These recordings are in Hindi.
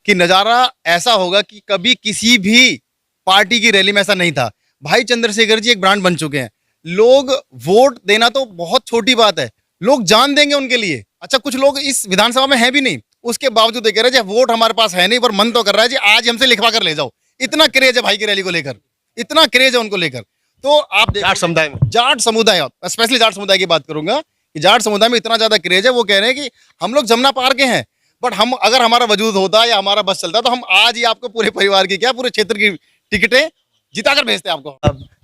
कि नज़ारा ऐसा होगा कि कभी किसी भी पार्टी की रैली में ऐसा नहीं था। भाई चंद्रशेखर जी एक ब्रांड बन चुके हैं। लोग वोट देना तो बहुत छोटी बात है, लोग जान देंगे उनके लिए। अच्छा, कुछ लोग इस विधानसभा में हैं भी नहीं, उसके बावजूद ये कह रहे हैं जी वोट हमारे पास है नहीं, पर मन तो कर रहा है जी आज हमसे लिखवा कर ले जाओ। इतना क्रेज है भाई की रैली को लेकर, इतना क्रेज है उनको लेकर। तो आप जाट समुदाय में जाट समुदाय, स्पेशली जाट समुदाय की बात करूंगा कि जाट समुदाय में इतना ज्यादा क्रेज है। वो कह रहे हैं कि हम लोग जमुना पार के हैं, बट हम अगर हमारा वजूद होता या हमारा बस चलता तो हम आज ही आपको पूरे परिवार की क्या पूरे क्षेत्र की टिकटें जिताकर भेजते आपको।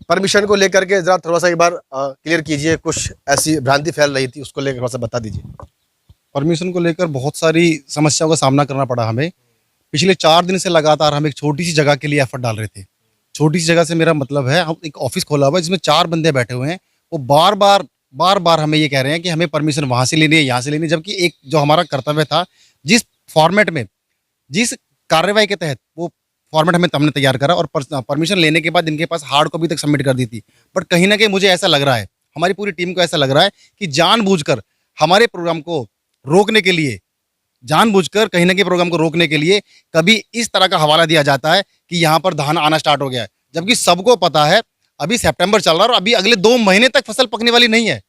परमिशन को लेकर के जरा थोड़ा सा एक बार क्लियर कीजिए, कुछ ऐसी भ्रांति फैल रही थी उसको लेकर थोड़ा सा बता दीजिए। परमिशन को लेकर बहुत सारी समस्याओं का सामना करना पड़ा हमें। पिछले 4 दिन से लगातार हम एक छोटी सी जगह के लिए एफर्ट डाल रहे थे। छोटी सी जगह से मेरा मतलब है, हम एक ऑफिस खोला हुआ है जिसमें 4 बंदे बैठे हुए हैं। वो बार बार हमें ये कह रहे हैं कि हमें परमिशन वहाँ से लेनी है, यहाँ से लेनी है, जबकि एक जो हमारा कर्तव्य था, जिस फॉर्मेट में, जिस कार्रवाई के तहत वो फॉर्मेट हमने तैयार करा और परमिशन लेने के बाद इनके पास हार्ड कॉपी तक सबमिट कर दी थी। बट कहीं ना कहीं मुझे ऐसा लग रहा है, हमारी पूरी टीम को ऐसा लग रहा है कि जानबूझकर हमारे प्रोग्राम को रोकने के लिए, जानबूझकर कहीं ना कहीं प्रोग्राम को रोकने के लिए कभी इस तरह का हवाला दिया जाता है कि यहाँ पर धान आना स्टार्ट हो गया है, जबकि सबको पता है अभी सितंबर चल रहा है और अभी अगले 2 महीने तक फसल पकने वाली नहीं है।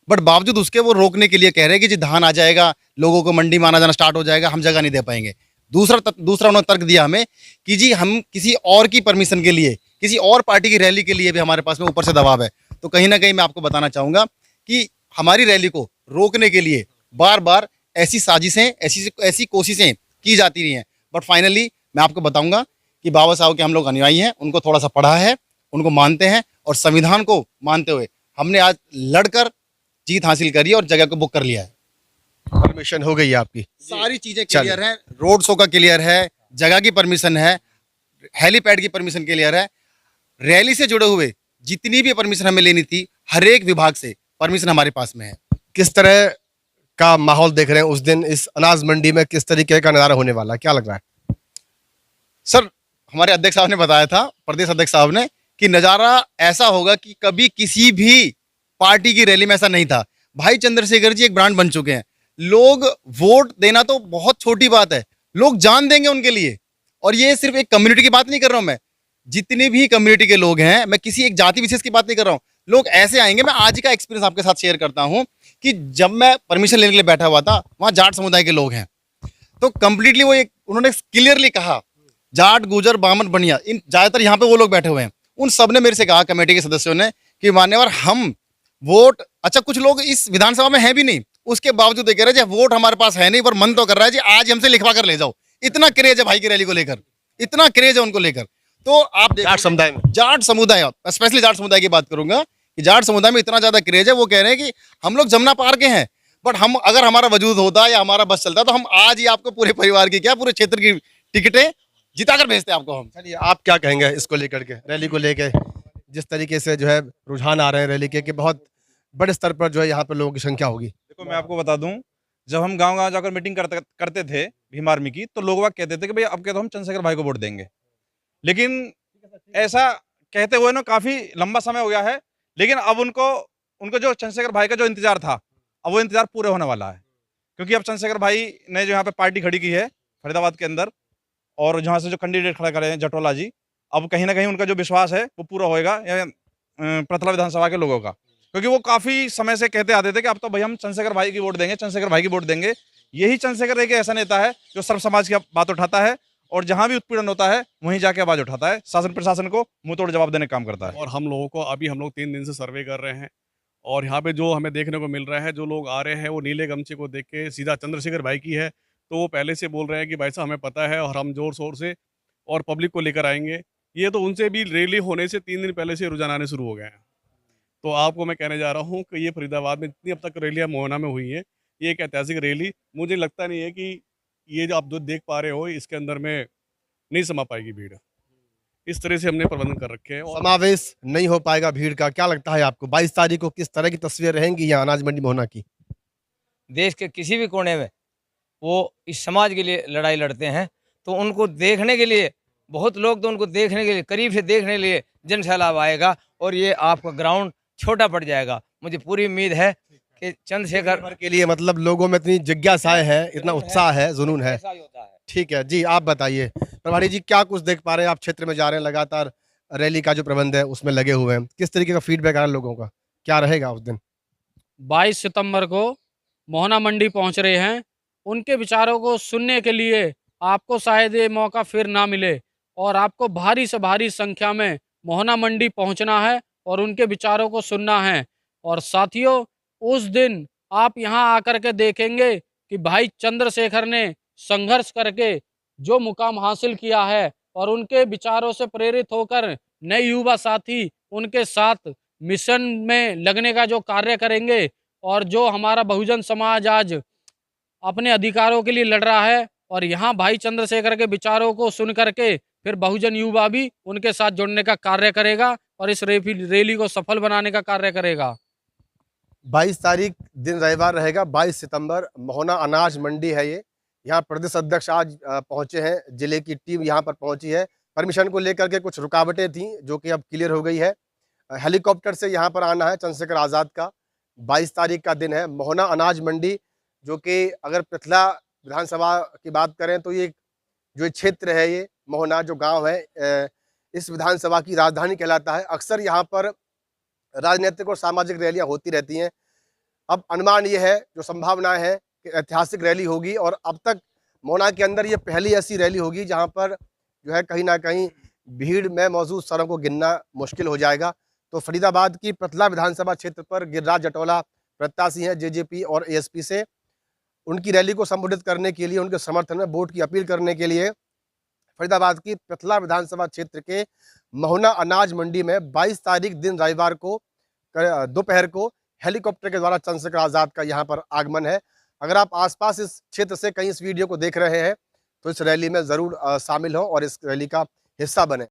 बट बावजूद उसके वो रोकने के लिए कह रहे हैं कि जी धान आ जाएगा, लोगों को मंडी में आना जाना स्टार्ट हो जाएगा, हम जगह नहीं दे पाएंगे। दूसरा उन्होंने तर्क दिया हमें कि जी हम किसी और की परमिशन के लिए, किसी और पार्टी की रैली के लिए भी हमारे पास में ऊपर से दबाव है। तो कहीं ना कहीं मैं आपको बताना चाहूँगा कि हमारी रैली को रोकने के लिए बार बार ऐसी साजिशें, ऐसी कोशिशें की जाती रही हैं। बट फाइनली मैं आपको बताऊंगा कि बाबा साहब के हम लोग अनुयायी हैं, उनको थोड़ा सा पढ़ा है, उनको मानते हैं और संविधान को मानते हुए हमने आज लड़कर जीत हासिल करी है और जगह को बुक कर लिया है। परमिशन हो गई है आपकी, सारी चीजें क्लियर हैं, रोड शो का क्लियर है, जगह की परमिशन है, हेलीपैड की परमिशन क्लियर है, रैली से जुड़े हुए जितनी भी परमिशन हमें लेनी थी हर एक विभाग से परमिशन हमारे पास में है। किस तरह का माहौल देख रहे हैं उस दिन इस अनाज मंडी में, किस तरीके का नज़ारा होने वाला है, क्या लग रहा है? सर, हमारे अध्यक्ष साहब ने बताया था, प्रदेश अध्यक्ष साहब ने, कि नज़ारा ऐसा होगा कि कभी किसी भी पार्टी की रैली में ऐसा नहीं था। भाई चंद्रशेखर जी एक ब्रांड बन चुके हैं। लोग वोट देना तो बहुत छोटी बात है, लोग जान देंगे उनके लिए। और ये सिर्फ एक कम्युनिटी की बात नहीं कर रहा हूं मैं, जितनी भी कम्युनिटी के लोग हैं, मैं किसी एक जाति विशेष की बात नहीं कर रहा हूं। लोग ऐसे आएंगे, मैं आज का एक्सपीरियंस आपके साथ शेयर करता हूं कि जब मैं परमिशन लेने के लिए बैठा हुआ था, वहां जाट समुदाय के लोग हैं, तो कंप्लीटली वो एक उन्होंने क्लियरली कहा, जाट गुजर बामन बनिया, इन ज्यादातर यहाँ पे वो लोग बैठे हुए हैं, उन सब ने मेरे से कहा, कमेटी के सदस्यों ने, कि मान्यवर हम वोट, अच्छा कुछ लोग इस विधानसभा में हैं भी नहीं, उसके बावजूद ये कह रहे हैं वोट हमारे पास है नहीं, पर मन तो कर रहा है जी आज हमसे लिखवा कर ले जाओ। इतना क्रेज है भाई की रैली को लेकर, इतना क्रेज है उनको लेकर। तो आप जाट समुदाय में, जाट समुदाय, स्पेशली जाट समुदाय की बात करूंगा कि जाट समुदाय में इतना ज्यादा क्रेज है। वो कह रहे हैं कि हम लोग जमुना पार के हैं, बट हम अगर हमारा वजूद होता या हमारा बस चलता तो हम आज ही आपको पूरे परिवार की क्या पूरे क्षेत्र की टिकटें जिताकर भेजते आपको हम। चलिए आप क्या कहेंगे इसको लेकर के, रैली को लेकर जिस तरीके से जो है रुझान आ रहे हैं रैली के, कि बहुत बड़े स्तर पर जो है यहाँ पर लोगों की संख्या होगी? देखो मैं आपको बता दूं, जब हम गांव-गांव जाकर मीटिंग करते थे भीम आर्मी की, तो लोग बाग कहते थे कि भैया अब क्या तो हम चंद्रशेखर भाई को वोट देंगे। लेकिन ऐसा कहते हुए ना काफी लंबा समय हो गया है, लेकिन अब उनको जो चंद्रशेखर भाई का जो इंतजार था, अब वो इंतजार पूरे होने वाला है। क्योंकि अब चंद्रशेखर भाई ने जो यहाँ पे पार्टी खड़ी की है फरीदाबाद के अंदर, और जहाँ से जो कैंडिडेट खड़ा करे हैं जटोला जी, अब कहीं ना कहीं उनका जो विश्वास है वो पूरा होएगा प्रथला विधानसभा के लोगों का। क्योंकि वो काफी समय से कहते आते थे कि अब तो भाई हम चंद्रशेखर भाई की वोट देंगे, चंद्रशेखर भाई की वोट देंगे। यही चंद्रशेखर एक ऐसा नेता है जो सर्व समाज की बात उठाता है और जहां भी उत्पीड़न होता है वहीं जाके आवाज उठाता है, शासन प्रशासन को मुंह तोड़ जवाब देने का काम करता है। और हम लोगों को अभी हम लोग 3 दिन से सर्वे कर रहे हैं और यहाँ पे जो हमें देखने को मिल रहा है, जो लोग आ रहे हैं वो नीले गमछे को देख के सीधा चंद्रशेखर भाई की है, तो वो पहले से बोल रहे हैं कि भाई साहब हमें पता है और हम जोर शोर से और पब्लिक को लेकर आएंगे। ये तो उनसे भी रैली होने से 3 दिन पहले से रुझान आने शुरू हो गए हैं। तो आपको मैं कहने जा रहा हूँ कि ये फरीदाबाद में जितनी अब तक रैलियाँ मोहना में हुई हैं, ये एक ऐतिहासिक रैली, मुझे लगता नहीं है कि ये जो आप जो देख पा रहे हो इसके अंदर में नहीं समा पाएगी भीड़। इस तरह से हमने प्रबंधन कर रखे हैं। और समावेश नहीं हो पाएगा भीड़ का, क्या लगता है आपको 22 तारीख को किस तरह की तस्वीर रहेंगी यहाँ अनाज मंडी मोहना की? देश के किसी भी कोने में वो इस समाज के लिए लड़ाई लड़ते हैं, तो उनको देखने के लिए बहुत लोग, तो उनको देखने के लिए, करीब से देखने के लिए जन सैलाब आएगा और ये आपका ग्राउंड छोटा पड़ जाएगा। मुझे पूरी उम्मीद है कि चंद्रशेखर के लिए, मतलब लोगों में इतनी जिज्ञासाएं है, इतना उत्साह है, जुनून है। ऐसा ही होता है। ठीक है जी, आप बताइए प्रभारी जी, क्या कुछ देख पा रहे हैं आप? क्षेत्र में जा रहे हैं लगातार, रैली का जो प्रबंध है उसमें लगे हुए हैं, किस तरीके का फीडबैक आ रहा है लोगों का, क्या रहेगा उस दिन? 22 सितंबर को मोहना मंडी पहुंच रहे हैं। उनके विचारों को सुनने के लिए आपको शायद ये मौका फिर ना मिले और आपको भारी से भारी संख्या में मोहना मंडी पहुंचना है और उनके विचारों को सुनना है। और साथियों, उस दिन आप यहां आकर के देखेंगे कि भाई चंद्रशेखर ने संघर्ष करके जो मुकाम हासिल किया है और उनके विचारों से प्रेरित होकर नए युवा साथी उनके साथ मिशन में लगने का जो कार्य करेंगे और जो हमारा बहुजन समाज आज अपने अधिकारों के लिए लड़ रहा है और यहाँ भाई चंद्रशेखर के विचारों को सुन करके फिर बहुजन युवा भी उनके साथ जुड़ने का कार्य करेगा और इस रैली को सफल बनाने का कार्य करेगा। 22 तारीख दिन रविवार रहेगा, 22 सितंबर, मोहना अनाज मंडी है ये। यहाँ प्रदेश अध्यक्ष आज पहुंचे हैं, जिले की टीम यहाँ पर पहुंची है। परमिशन को लेकर के कुछ रुकावटें थी जो कि अब क्लियर हो गई है। हेलीकॉप्टर से यहाँ पर आना है चंद्रशेखर आज़ाद का। 22 तारीख का दिन है। मोहना अनाज मंडी, जो कि अगर पृथला विधानसभा की बात करें तो ये जो क्षेत्र है, ये मोहना जो गांव है, इस विधानसभा की राजधानी कहलाता है। अक्सर यहाँ पर राजनीतिक और सामाजिक रैलियां होती रहती हैं। अब अनुमान ये है, जो संभावना है कि ऐतिहासिक रैली होगी और अब तक मोहना के अंदर ये पहली ऐसी रैली होगी जहाँ पर जो है कहीं ना कहीं भीड़ में मौजूद सरों को गिनना मुश्किल हो जाएगा। तो फरीदाबाद की पृथला विधानसभा क्षेत्र पर गिरिराज जटौला प्रत्याशी हैं जेजेपी और एएसपी से। उनकी रैली को संबोधित करने के लिए, उनके समर्थन में वोट की अपील करने के लिए फरीदाबाद की पृथला विधानसभा क्षेत्र के मोहना अनाज मंडी में 22 तारीख दिन रविवार को दोपहर को हेलीकॉप्टर के द्वारा चंद्रशेखर आज़ाद का यहाँ पर आगमन है। अगर आप आसपास इस क्षेत्र से कहीं इस वीडियो को देख रहे हैं तो इस रैली में ज़रूर शामिल हो और इस रैली का हिस्सा बने।